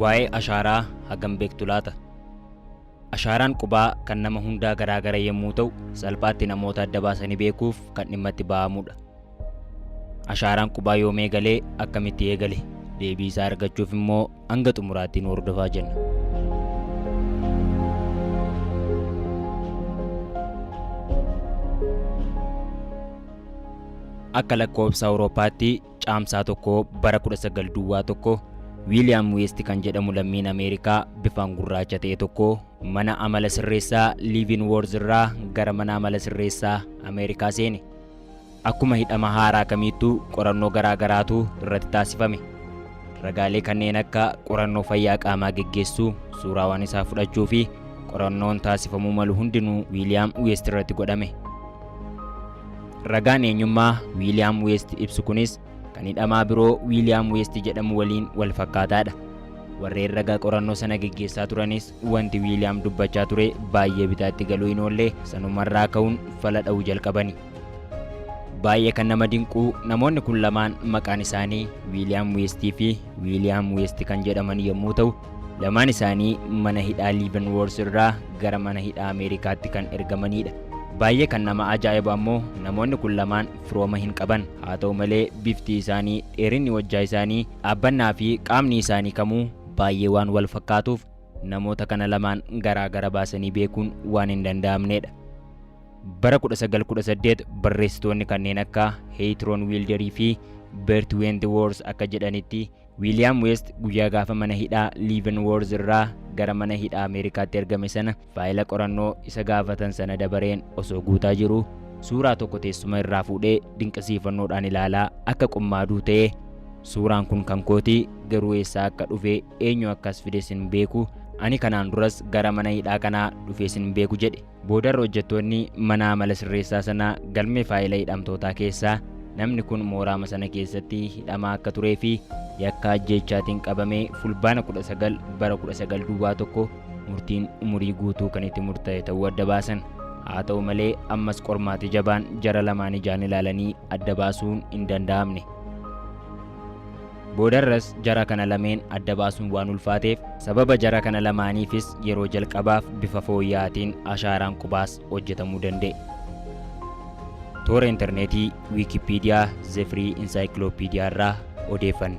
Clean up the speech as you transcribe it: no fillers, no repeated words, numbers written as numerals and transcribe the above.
Waa'ee ashaaraa hagam beektu laata? Ashaaraan qubaa kan nama hundaa garaagara yommuu ta'u, salphaatti namoota adda baasanii beekuuf kan dhimma itti ba'amudha. Ashaaraan qubaa yoom eegalee akkamitti eegale? Deebii isaa argachuuf immoo hanga xumuraatti nu hordofaa jenna. Akka lakkoofsa Awurooppaatti caamsaa tokko bara 1901 Wiiliyaam Weest kan jedhamu lammiin Ameerikaa bifaan gurraacha ta'e tokko mana amala sirreessaa Leavenworth irraa gara mana amala sirreessaa Ameerikaa seene. Akkuma hidhama haaraa kamiittuu qorannoo garaagaraatu irratti taasifame. Ragaalee kanneen akka qorannoo fayyaa qaamaa geggeessuu, suuraawwan isaa fudhachuu fi qorannoon taasifamuu malu hundinuu Wiiliyaam Weest irratti godhame. Ragaan eenyummaa Wiiliyaam Weest ibsu kunis kan hidhamaa biroo Wiiliyaam Weest jedhamu waliin wal fakkaataadha. Warreen ragaa qorannoo sana geggeessaa turanis wanti Wiiliyaam dubbachaa ture baay'ee bitaatti galuu hin oolle sanumarraa ka'uun fala dha'uu jalqabani. Baay'ee kan nama dinqu namoonni kun lamaan maqaan isaanii Wiiliyaam Weestii fi Wiiliyaam Weest kan jedhaman yommuu ta'u, lamaan isaanii mana hidhaa Leavenworth irraa gara mana hidhaa Ameerikaatti kan ergamanidha. Baay'ee kan nama ajaa'ibu ammoo namoonni kun lamaan firooma hin qaban. Haa ta'u malee bifti isaanii, dheerinni wajjaa isaanii, dhaabbannaa fi qaamni isaanii kamuu baay'ee waan wal fakkaatuuf namoota kana lamaan garaagara baasanii beekuun waan hin danda'amnedha. Bara 1918 barreessitoonni kanneen akka Heitron Wilderii fi Bert Wentworth akka jedhanitti Wiiliyaam Weest guyyaa gaafa mana hidhaa Leavenworth irraa gara mana hidhaa Ameerikaatti ergame sana faayila qorannoo isa gaafatan sana dabareen osoo guutaa jiru suuraa tokko teessuma irraa fuudhee dinqisiifannoodhaan ilaalaa akka qummaaduu ta'ee, suuraan kun kan kooti garuu eessaa akka dhufe eenyu akkas fides hin beeku, ani kanaan duras gara mana hidhaa kanaa dhufees hin beeku jedhe. Boodarra hojjettoonni mana amala sirreessaa sanaa galmee faayila hidhamtootaa keessaa namni kun mooraama sana keessatti hidhamaa akka turee fi yakka ajjeechaatiin qabamee fulbaana 19 bara 1921 murtiin umurii guutuu kan itti murtaa'e ta'uu adda baasan. Haa ta'u malee ammas qormaati jabaan jara lamaan ijaan ilaalanii adda baasuun hin danda'amne. Boodarras jara kana lameen adda baasuun waan ulfaateef sababa jara kana lamaaniifis yeroo jalqabaaf bifa fooyya'aatiin ashaaraan qubaas hojjetamuu danda'e. Toora intarneetii Wikipeediyaa The Free Encyclopedia irraa odeeffanne.